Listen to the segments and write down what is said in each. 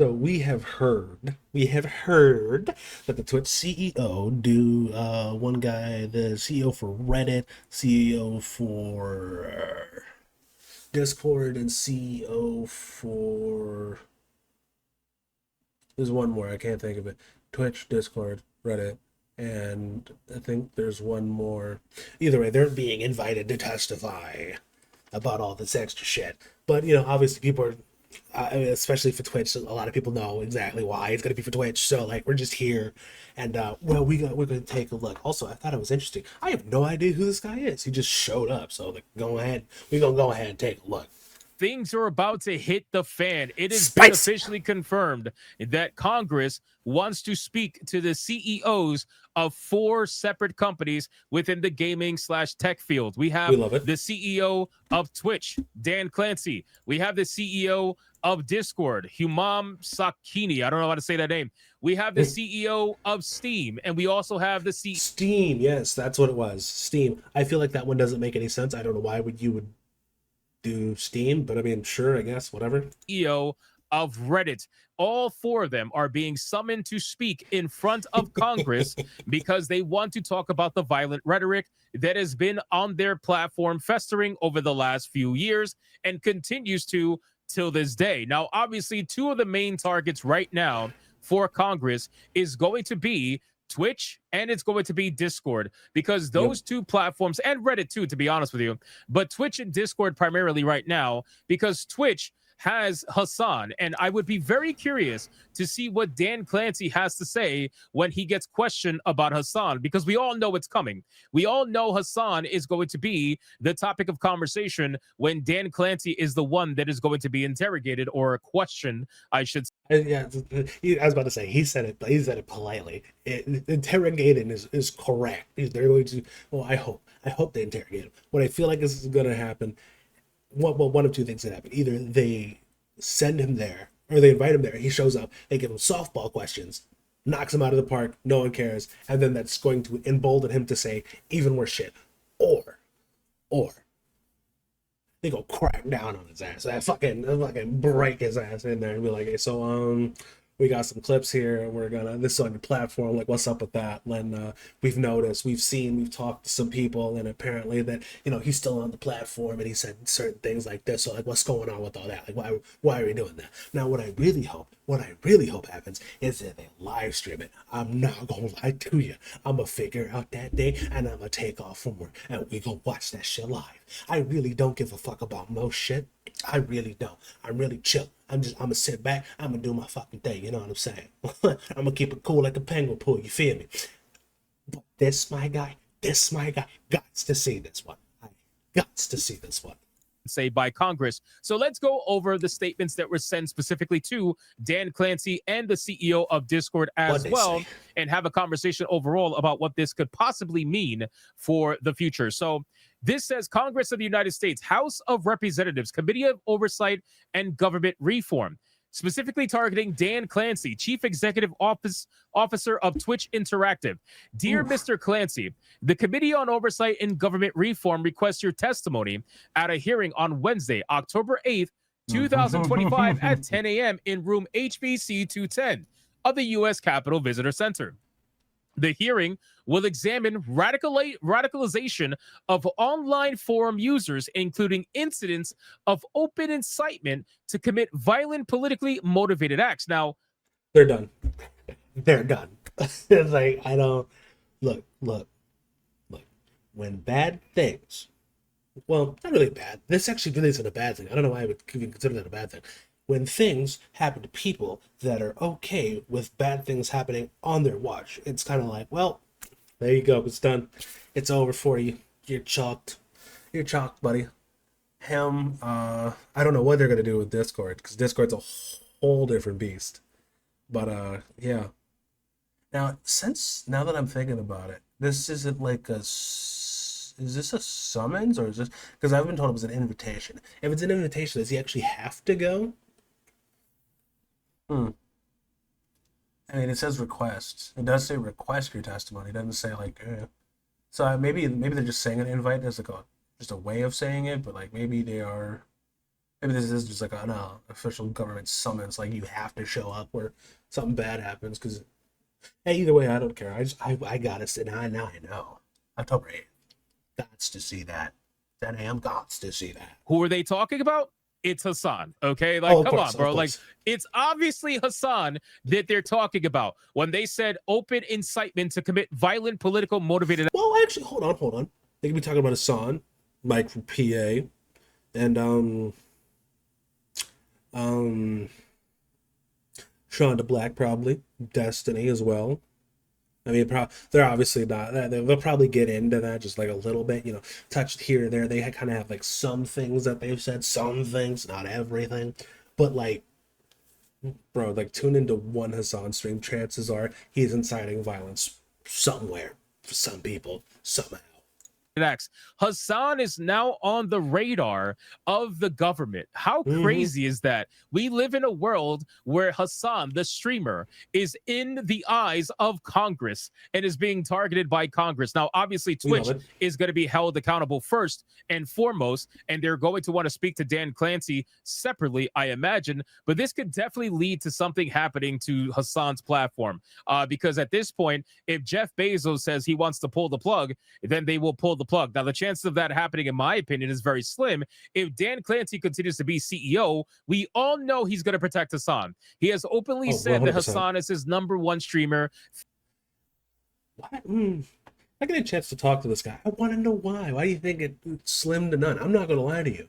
So we have heard that the Twitch CEO one guy, the CEO for Reddit, CEO for Discord, and CEO for there's one more, I can't think of it. Twitch, Discord, Reddit, and I think there's one more. Either way, they're being invited to testify about all this extra shit. But obviously, people are, especially for Twitch, a lot of people know exactly why it's gonna be for Twitch. So like, we're just here, and well, we're gonna take a look. Also, I thought it was interesting. I have no idea who this guy is. He just showed up. So like, we're gonna go ahead and take a look. Things are about to hit the fan. It has been Spicy. officially confirmed that Congress wants to speak to the CEOs of four separate companies within the gaming slash tech field. We We have love it. the CEO of Twitch, Dan Clancy. We have the CEO of Discord, Humam Sakini. I don't know how to say that name. We have the CEO of Steam, and we also have the Steam, yes, that's what it was. Steam. I feel like that one doesn't make any sense. I don't know why you would do Steam, but I mean, sure, I guess, whatever. CEO of Reddit. All four of them are being summoned to speak in front of Congress because they want to talk about the violent rhetoric that has been on their platform festering over the last few years and continues to till this day. Now, obviously, two of the main targets right now for Congress is going to be Twitch and it's going to be Discord because Yep. those two platforms and Reddit too, to be honest with you, but Twitch and Discord primarily right now because Twitch has Hassan. And I would be very curious to see what Dan Clancy has to say when he gets questioned about Hassan, because we all know it's coming. We all know Hassan is going to be the topic of conversation when Dan Clancy is the one that is going to be interrogated or questioned, I should say. Yeah, I was about to say he said it, but he said it politely. Interrogating is correct. They're going to. Well, I hope they interrogate him. What I feel like is going to happen. One of two things that happen. Either they send him there, or they invite him there. He shows up. They give him softball questions, knocks him out of the park. No one cares, and then that's going to embolden him to say even worse shit. Or they go crack down on his ass. I fucking break his ass in there and be like, hey, so we got some clips here. This is on your platform. Like, what's up with that? And we've noticed, we've talked to some people, and apparently that he's still on the platform, and he said certain things like this. So like, what's going on with all that? Like, why are we doing that? Now, what I really hope happens is that they live stream it. I'm not gonna lie to you. I'm gonna figure out that day, and I'm gonna take off from work, and we gonna watch that shit live. I really don't give a fuck about most shit. I really don't. I'm really chill. I'm gonna sit back. I'm gonna do my fucking thing. You know what I'm saying? I'm gonna keep it cool like a penguin pool. You feel me? But this my guy. Gots to see this one. I gots to see this one. Say by Congress. So let's go over the statements that were sent specifically to Dan Clancy and the CEO of Discord as well, Say? and have a conversation overall about what this could possibly mean for the future. So this says Congress of the United States, House of Representatives, Committee of Oversight and Government Reform, specifically targeting Dan Clancy, Chief Executive Officer of Twitch Interactive. Dear Mr. Clancy, the Committee on Oversight and Government Reform requests your testimony at a hearing on Wednesday, October 8th, 2025 at 10 a.m. in room HBC 210 of the U.S. Capitol Visitor Center. The hearing will examine radicalization of online forum users, including incidents of open incitement to commit violent, politically motivated acts. Now, They're done. They're done. It's like, I don't look. When bad things, well, not really bad. This actually really isn't a bad thing. I don't know why I would even consider that a bad thing. When things happen to people that are okay with bad things happening on their watch, it's kind of like, well, there you go. It's done. It's over for you. You're chalked. You're chalked, buddy. I don't know what they're gonna do with Discord, because Discord's a whole different beast. But yeah. Now that I'm thinking about it, this isn't like is this a summons, or is this, because I've been told it was an invitation. If it's an invitation, does he actually have to go? Hmm. I mean, it says request. It does say request your testimony. It doesn't say like. So maybe they're just saying an invite as like just a way of saying it, but like maybe they are Maybe this is just like an official government summons, like you have to show up where something bad happens. Because hey, either way, I don't care. I gotta sit now. I know October 8th. Gots to see that. 10 a.m. Gots to see that. Who are they talking about? It's Hassan. Okay, like Oh, of come course, on, bro. of Like course. it's obviously Hassan that they're talking about when they said open incitement to commit violent political motivated. Well, actually, hold on. They could be talking about Hassan, Mike from PA, and um Shonda Black probably, Destiny as well. I mean, they're obviously not. They'll probably get into that just like a little bit, touched here or there. They kind of have like some things that they've said, some things, not everything. But like, bro, like tune into one Hassan stream. Chances are he's inciting violence somewhere for some people somehow. X. Hassan is now on the radar of the government. How crazy is that? We live in a world where Hassan, the streamer, is in the eyes of Congress and is being targeted by Congress. Now, obviously, Twitch is going to be held accountable first and foremost, and they're going to want to speak to Dan Clancy separately, I imagine. But this could definitely lead to something happening to Hassan's platform because at this point, if Jeff Bezos says he wants to pull the plug, then they will pull the plug. Now, the chances of that happening, in my opinion, is very slim. If Dan Clancy continues to be CEO, we all know he's going to protect Hassan. He has openly said 100%. that Hassan is his number one streamer. I get a chance to talk to this guy. I want to know why. Why do you think it's slim to none? I'm not going to lie to you.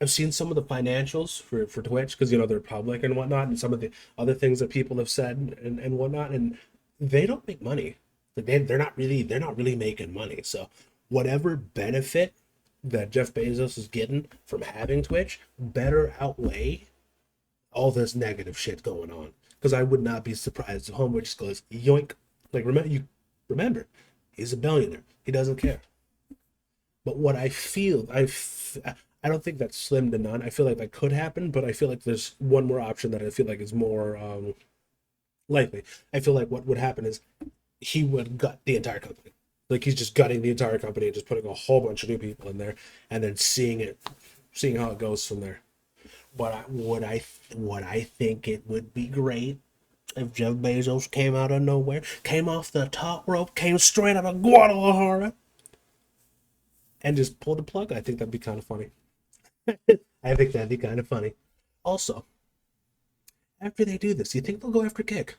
I've seen some of the financials for Twitch because they're public and whatnot, and some of the other things that people have said and whatnot, and they don't make money. They're not really making money. So whatever benefit that Jeff Bezos is getting from having Twitch better outweigh all this negative shit going on. Because I would not be surprised if Homeboy just goes yoink. Like remember, he's a billionaire. He doesn't care. But what I feel, I don't think that's slim to none. I feel like that could happen, but I feel like there's one more option that I feel like is more likely. I feel like what would happen is he would gut the entire company. Like he's just gutting the entire company and just putting a whole bunch of new people in there and then seeing how it goes from there. What I think it would be great if Jeff Bezos came out of nowhere, came off the top rope, came straight out of Guadalajara, and just pulled the plug. I think that'd be kind of funny. I think that'd be kind of funny. Also, after they do this, you think they'll go after Kick?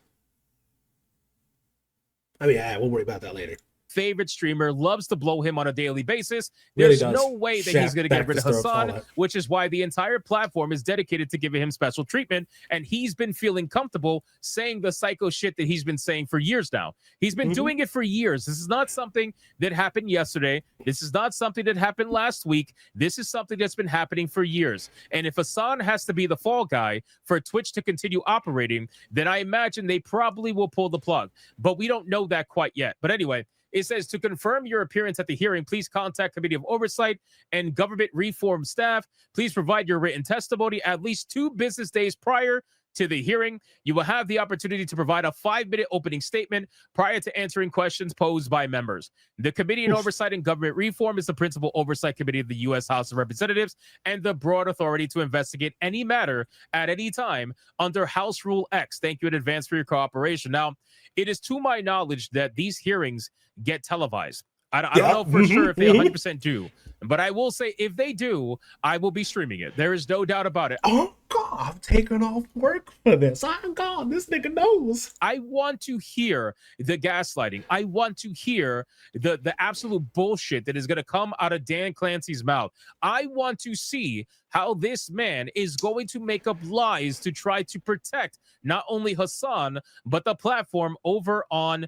I mean, we'll worry about that later. Favorite streamer, loves to blow him on a daily basis. Really There's no way that he's going to get rid of Hassan, which is why the entire platform is dedicated to giving him special treatment. And he's been feeling comfortable saying the psycho shit that he's been saying for years now. He's been doing it for years. This is not something that happened yesterday. This is not something that happened last week. This is something that's been happening for years. And if Hassan has to be the fall guy for Twitch to continue operating, then I imagine they probably will pull the plug. But we don't know that quite yet. But anyway, it says to confirm your appearance at the hearing, please contact Committee of Oversight and Government Reform staff. Please provide your written testimony at least 2 business days prior to the hearing. You will have the opportunity to provide a 5-minute opening statement prior to answering questions posed by members. The Committee on Oversight and Government Reform is the principal oversight committee of the U.S. House of Representatives and the broad authority to investigate any matter at any time under House Rule X. Thank you in advance for your cooperation. Now, it is to my knowledge that these hearings get televised. I don't know for sure if they 100% do, but I will say if they do, I will be streaming it. There is no doubt about it. Oh God, I'm taking off work for this. I'm God, this nigga knows. I want to hear the gaslighting. I want to hear the absolute bullshit that is going to come out of Dan Clancy's mouth. I want to see how this man is going to make up lies to try to protect not only Hassan, but the platform over on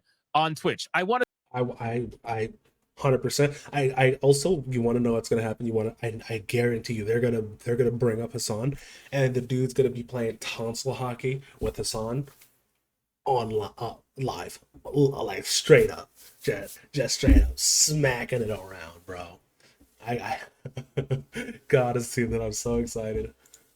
Twitch. I want to. I 100%. I also, you want to know what's gonna happen. I guarantee you they're gonna bring up Hassan, and the dude's gonna be playing tonsil hockey with Hassan on live, like straight up, just straight up smacking it around, bro. I gotta see that. I'm so excited.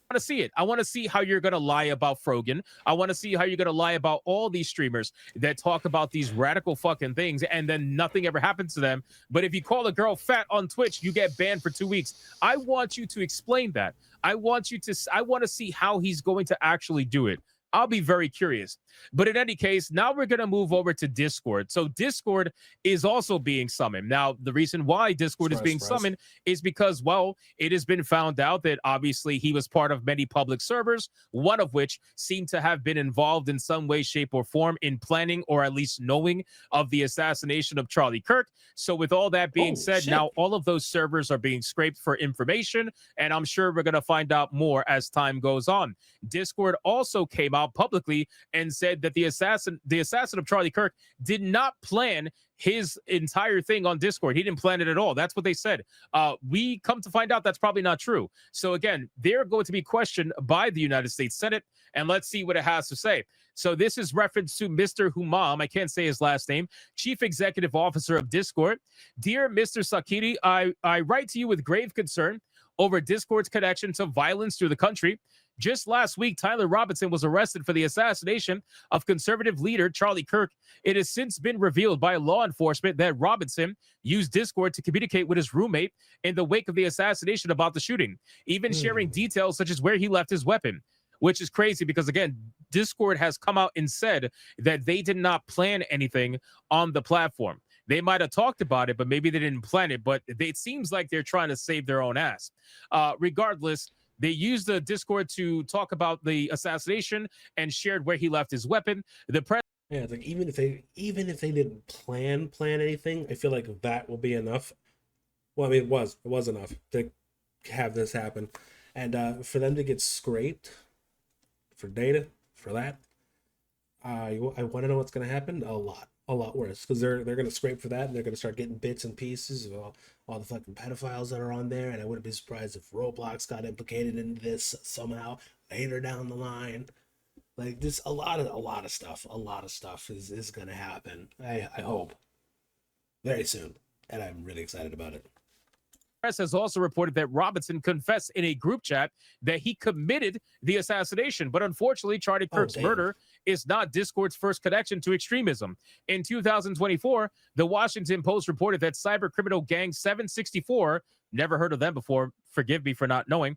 want to see it. I want to see how you're going to lie about Frogan. I want to see how you're going to lie about all these streamers that talk about these radical fucking things and then nothing ever happens to them. But if you call a girl fat on Twitch, you get banned for 2 weeks. I want you to explain that. I want to see how he's going to actually do it. I'll be very curious. But in any case, now we're going to move over to Discord. So Discord is also being summoned. Now, the reason why Discord is being summoned is because, well, it has been found out that obviously he was part of many public servers, one of which seemed to have been involved in some way, shape, or form in planning or at least knowing of the assassination of Charlie Kirk. So with all that being said, now all of those servers are being scraped for information, and I'm sure we're going to find out more as time goes on. Discord also came out publicly and said that the assassin of Charlie Kirk did not plan his entire thing on Discord. He didn't plan it at all. That's what they said. We come to find out that's probably not true. So again, they're going to be questioned by the United States Senate, and let's see what it has to say. So this is reference to Mr. Humam. I can't say his last name. Chief Executive Officer of Discord. Dear Mr. Sakiri, I write to you with grave concern over Discord's connection to violence through the country. Just last week, Tyler Robinson was arrested for the assassination of conservative leader Charlie Kirk. It has since been revealed by law enforcement that Robinson used Discord to communicate with his roommate in the wake of the assassination about the shooting, even sharing details such as where he left his weapon, which is crazy because, again, Discord has come out and said that they did not plan anything on the platform. They might have talked about it, but maybe they didn't plan it. But it seems like they're trying to save their own ass. Regardless, they used the Discord to talk about the assassination and shared where he left his weapon. The press. Yeah, it's like even if they didn't plan anything, I feel like that will be enough. Well, I mean, it was enough to have this happen, and for them to get scraped for data for that, I want to know what's going to happen. A lot worse, because they're going to scrape for that, and they're going to start getting bits and pieces of all the fucking pedophiles that are on there. And I wouldn't be surprised if Roblox got implicated in this somehow later down the line. Like, this, a lot of stuff is going to happen. I hope very soon, and I'm really excited about it. Press has also reported that Robinson confessed in a group chat that he committed the assassination, but unfortunately, Charlie Kirk's murder is not Discord's first connection to extremism. In 2024, the Washington Post reported that cyber criminal gang 764, never heard of them before, forgive me for not knowing,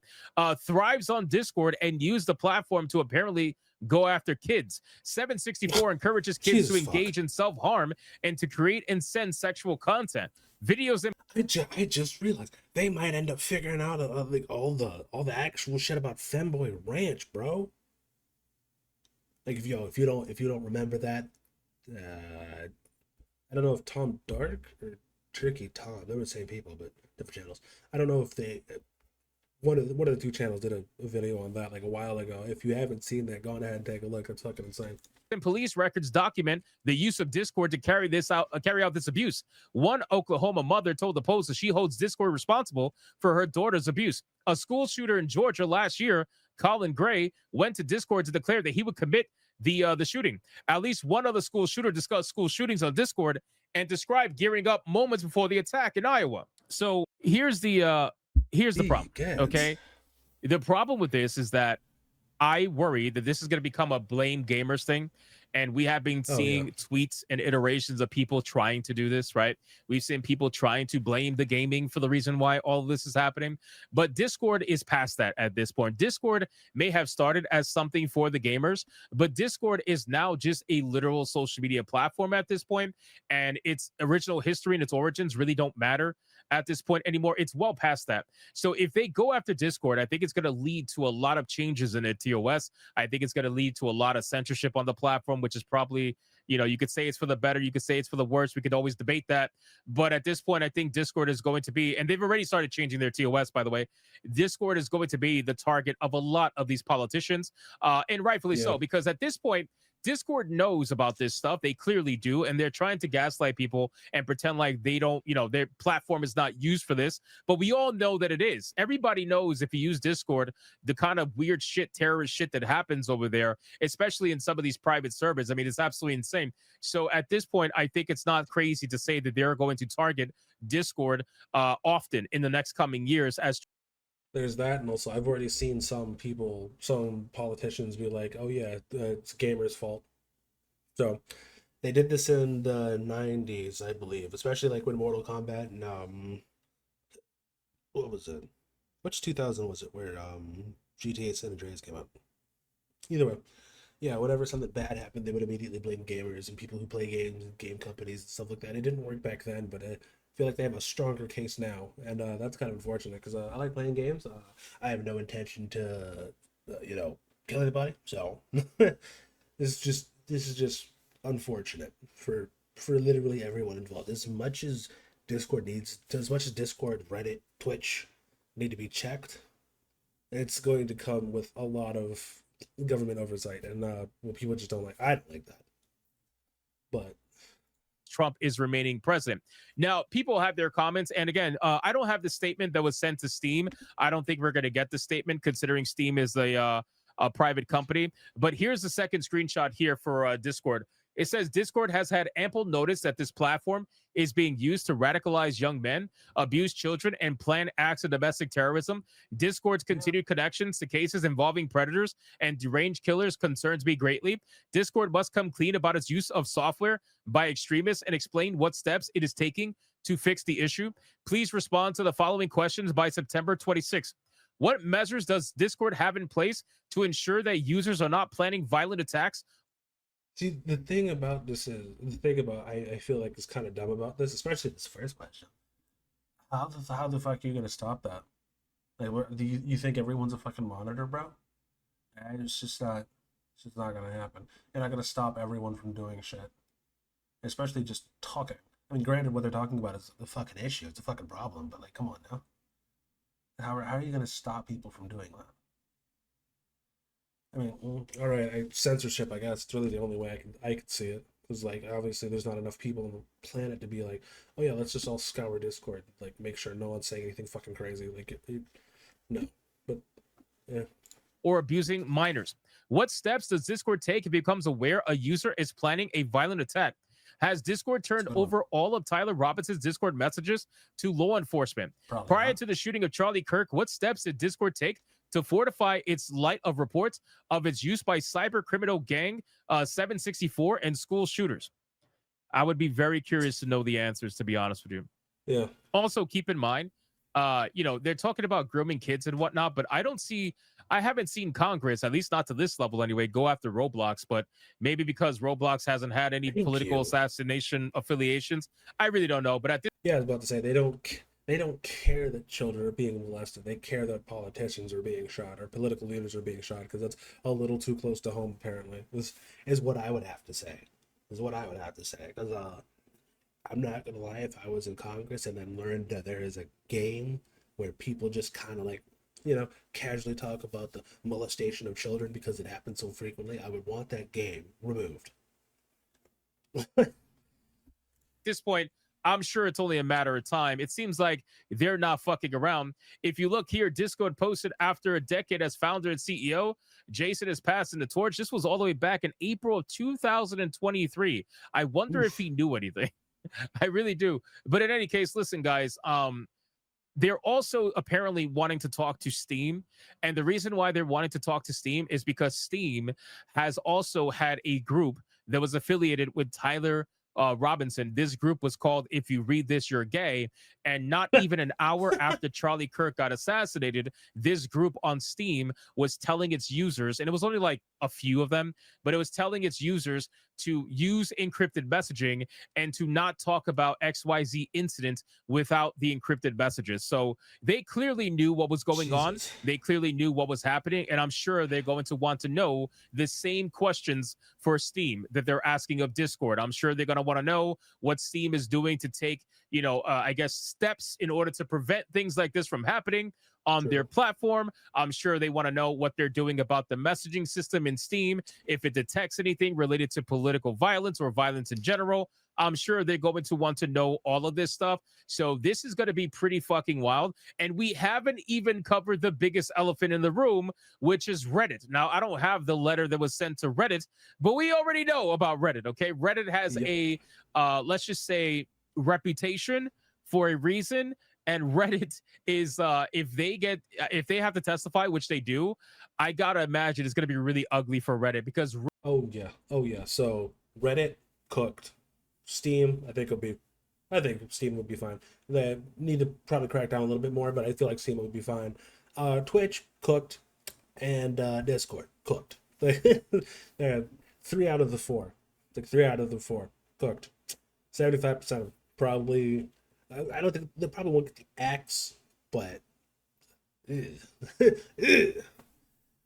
thrives on Discord and used the platform to apparently go after kids. 764 encourages kids to engage in self-harm and to create and send sexual content. Videos and I just realized they might end up figuring out like all the actual shit about Femboy Ranch, bro. Like if you don't remember that, I don't know if Tom Dark or Tricky Tom, they were the same people but different channels. I don't know if they one of the two channels did a video on that like a while ago. If you haven't seen that, go on ahead and take a look. It's fucking insane. And police records document the use of Discord to carry out this abuse. One Oklahoma mother told the Post that she holds Discord responsible for her daughter's abuse. A school shooter in Georgia last year, Colin Gray, went to Discord to declare that he would commit the shooting. At least one other school shooter discussed school shootings on Discord and described gearing up moments before the attack in Iowa. So here's the problem. Okay, the problem with this is that I worry that this is going to become a blame gamers thing. And we have been seeing tweets and iterations of people trying to do this, right? We've seen people trying to blame the gaming for the reason why all of this is happening. But Discord is past that at this point. Discord may have started as something for the gamers, but Discord is now just a literal social media platform at this point. And its original history and its origins really don't matter at this point anymore. It's well past that. So if they go after Discord, I think it's going to lead to a lot of changes in its TOS. I think it's going to lead to a lot of censorship on the platform, which is probably, you could say it's for the better, you could say it's for the worse. We could always debate that. But at this point, I think Discord is going to be, and they've already started changing their TOS, by the way. Discord is going to be the target of a lot of these politicians, and rightfully so, because at this point, Discord knows about this stuff. They clearly do. And they're trying to gaslight people and pretend like they don't, their platform is not used for this. But we all know that it is. Everybody knows if you use Discord, the kind of weird shit, terrorist shit that happens over there, especially in some of these private servers. I mean, it's absolutely insane. So at this point, I think it's not crazy to say that they're going to target Discord often in the next coming years as There's that, and also I've already seen some people, some politicians be like, "Oh yeah, it's gamers' fault." So they did this in the '90s, I believe, especially like when Mortal Kombat and what was it? Which 2000 was it where GTA San Andreas came out? Either way, yeah, whenever something bad happened, they would immediately blame gamers and people who play games and game companies and stuff like that. It didn't work back then, but I feel like they have a stronger case now, and that's kind of unfortunate because I like playing games. I have no intention to, kill anybody. So this is just unfortunate for literally everyone involved. As much as Discord, Reddit, Twitch need to be checked, it's going to come with a lot of government oversight, and well, people just don't like. I don't like that, but Trump is remaining president. Now, people have their comments. And again, I don't have the statement that was sent to Steam. I don't think we're going to get the statement considering Steam is a private company. But here's the second screenshot here for Discord. It says Discord has had ample notice that this platform is being used to radicalize young men, abuse children, and plan acts of domestic terrorism. Discord's continued connections to cases involving predators and deranged killers concerns me greatly. Discord must come clean about its use of software by extremists and explain what steps it is taking to fix the issue. Please respond to the following questions by September 26th. What measures does Discord have in place to ensure that users are not planning violent attacks? see, the thing about I feel like is kind of dumb about this, especially this first question. How the fuck are you gonna stop that? Like, do you think everyone's a fucking monitor, bro? And it's just not gonna happen. You're not gonna stop everyone from doing shit, especially just talking. I mean, granted, what they're talking about is a fucking issue. It's a fucking problem, but like, come on now. How are you gonna stop people from doing that? I mean, all right, censorship. I guess it's really the only way I could see it. Because like obviously there's not enough people on the planet to be like, oh yeah, let's just all scour Discord, like make sure no one's saying anything fucking crazy. Like no, but yeah, Or abusing minors? What steps does Discord take if it becomes aware a user is planning a violent attack? Has Discord it's a turned good one. over all of Tyler Robinson's Discord messages to law enforcement? Probably Prior not. to the shooting of Charlie Kirk, what steps did Discord take to fortify its light of reports of its use by cyber criminal gang 764 and school shooters? I would be very curious to know the answers, to be honest with you. Yeah, Also keep in mind, they're talking about grooming kids and whatnot, but I haven't seen Congress, at least not to this level anyway, go after Roblox. But maybe because Roblox hasn't had any thank political you. assassination affiliations, I really don't know. But at this Yeah, I was about to say they don't care that children are being molested. They care that politicians are being shot or political leaders are being shot because that's a little too close to home. Apparently, this is what I would have to say. Is what I would have to say because I'm not gonna lie. If I was in Congress and then learned that there is a game where people just kind of like, casually talk about the molestation of children because it happens so frequently, I would want that game removed. point, I'm sure it's only a matter of time. It seems like they're not fucking around. If you look here, Discord posted after a decade as founder and CEO, Jason is passing the torch. This was all the way back in April of 2023. I wonder if Oof. he knew anything. I really do. But in any case, listen, guys, they're also apparently wanting to talk to Steam. And the reason why they're wanting to talk to Steam is because Steam has also had a group that was affiliated with Tyler Robinson. This group was called If You Read This, You're Gay. And not even an hour after Charlie Kirk got assassinated, this group on Steam was telling its users, and it was only like a few of them, but it was telling its users to use encrypted messaging and to not talk about XYZ incident without the encrypted messages. So they clearly knew what was going on. Jesus. They clearly knew what was happening. And I'm sure they're going to want to know the same questions for Steam that they're asking of Discord. I'm sure they're going to want to know what Steam is doing to take, I guess, steps in order to prevent things like this from happening on their True. platform. I'm sure they want to know what they're doing about the messaging system in Steam, if it detects anything related to political violence or violence in general. I'm sure they're going to want to know all of this stuff. So this is going to be pretty fucking wild. And we haven't even covered the biggest elephant in the room, which is Reddit. Now, I don't have the letter that was sent to Reddit, but we already know about Reddit, okay? Reddit has Yep. let's just say, reputation for a reason. And Reddit is if they have to testify, which they do, I gotta imagine it's gonna be really ugly for Reddit because Oh yeah, oh yeah. So Reddit cooked. Steam, I think Steam would be fine. They need to probably crack down a little bit more, but I feel like Steam would be fine. Twitch cooked, and Discord cooked. They're 3 out of the 4. Like 3 out of the 4 cooked. 75% of probably. I don't think they probably won't get the X, but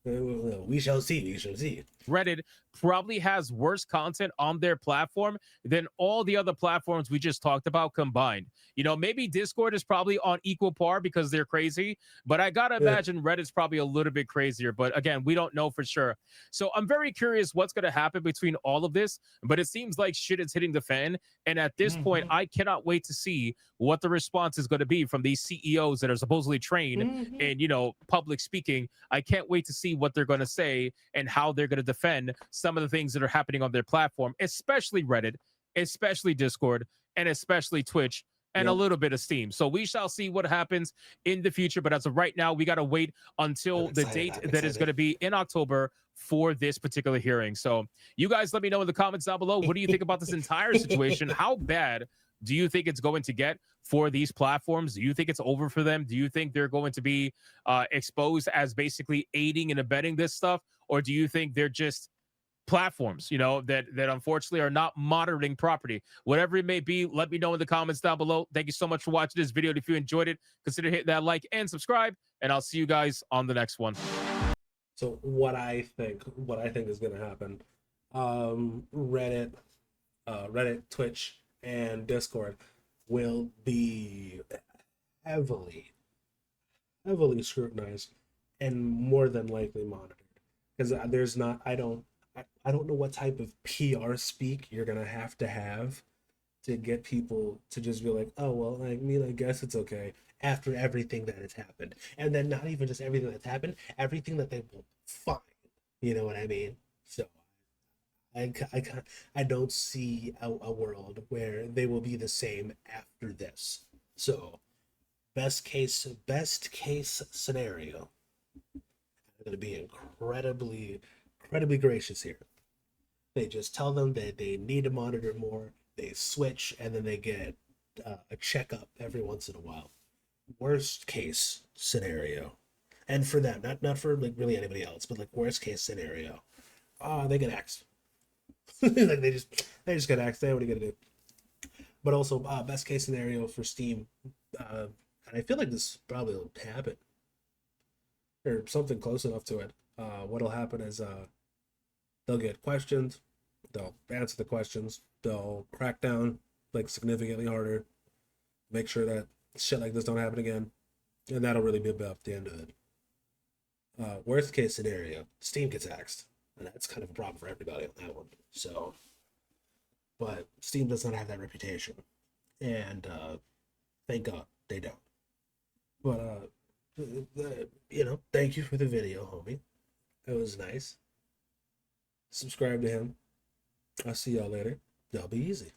we shall see. We shall see. Reddit probably has worse content on their platform than all the other platforms we just talked about combined. You know, maybe Discord is probably on equal par because they're crazy, but I gotta Yeah. imagine Reddit's probably a little bit crazier. But again, we don't know for sure. So I'm very curious what's gonna happen between all of this, but it seems like shit is hitting the fan. And at this point, I cannot wait to see what the response is going to be from these CEOs that are supposedly trained in, public speaking. I can't wait to see what they're going to say and how they're going to defend some of the things that are happening on their platform, especially Reddit, especially Discord, and especially Twitch, and a Yep. little bit of Steam. So we shall see what happens in the future. But as of right now, we got to wait until I'm the excited. date I'm that is excited. going to be in October for this particular hearing. So you guys let me know in the comments down below. What do you think about this entire situation? How bad do you think it's going to get for these platforms? Do you think it's over for them? Do you think they're going to be exposed as basically aiding and abetting this stuff? Or do you think they're just platforms, that unfortunately are not monitoring property? Whatever it may be, let me know in the comments down below. Thank you so much for watching this video. If you enjoyed it, consider hitting that like and subscribe, and I'll see you guys on the next one. So what I think is gonna happen, Reddit, Twitch, and Discord will be heavily, heavily scrutinized and more than likely monitored because there's not. I don't know what type of PR speak you're gonna have to get people to just be like, oh well, I mean, I guess it's okay after everything that has happened, and then not even just everything that's happened, everything that they will find. You know what I mean? So I don't see a world where they will be the same after this. So best case scenario, I'm gonna be incredibly gracious here. They just tell them that they need to monitor more. They switch, and then they get a checkup every once in a while. Worst case scenario, and for them, not for like really anybody else, but like worst case scenario, they get axed. Like they just get axed. They what are you gonna do? But also, best case scenario for Steam, and I feel like this probably will happen or something close enough to it. What'll happen is they'll get questions, they'll answer the questions, they'll crack down like significantly harder, make sure that shit like this don't happen again, and that'll really be about the end of it. Worst case scenario, Steam gets axed, and that's kind of a problem for everybody on that one. So, but Steam does not have that reputation, and thank God they don't. But thank you for the video, homie. It was nice. Subscribe to him. I'll see y'all later. Y'all be easy.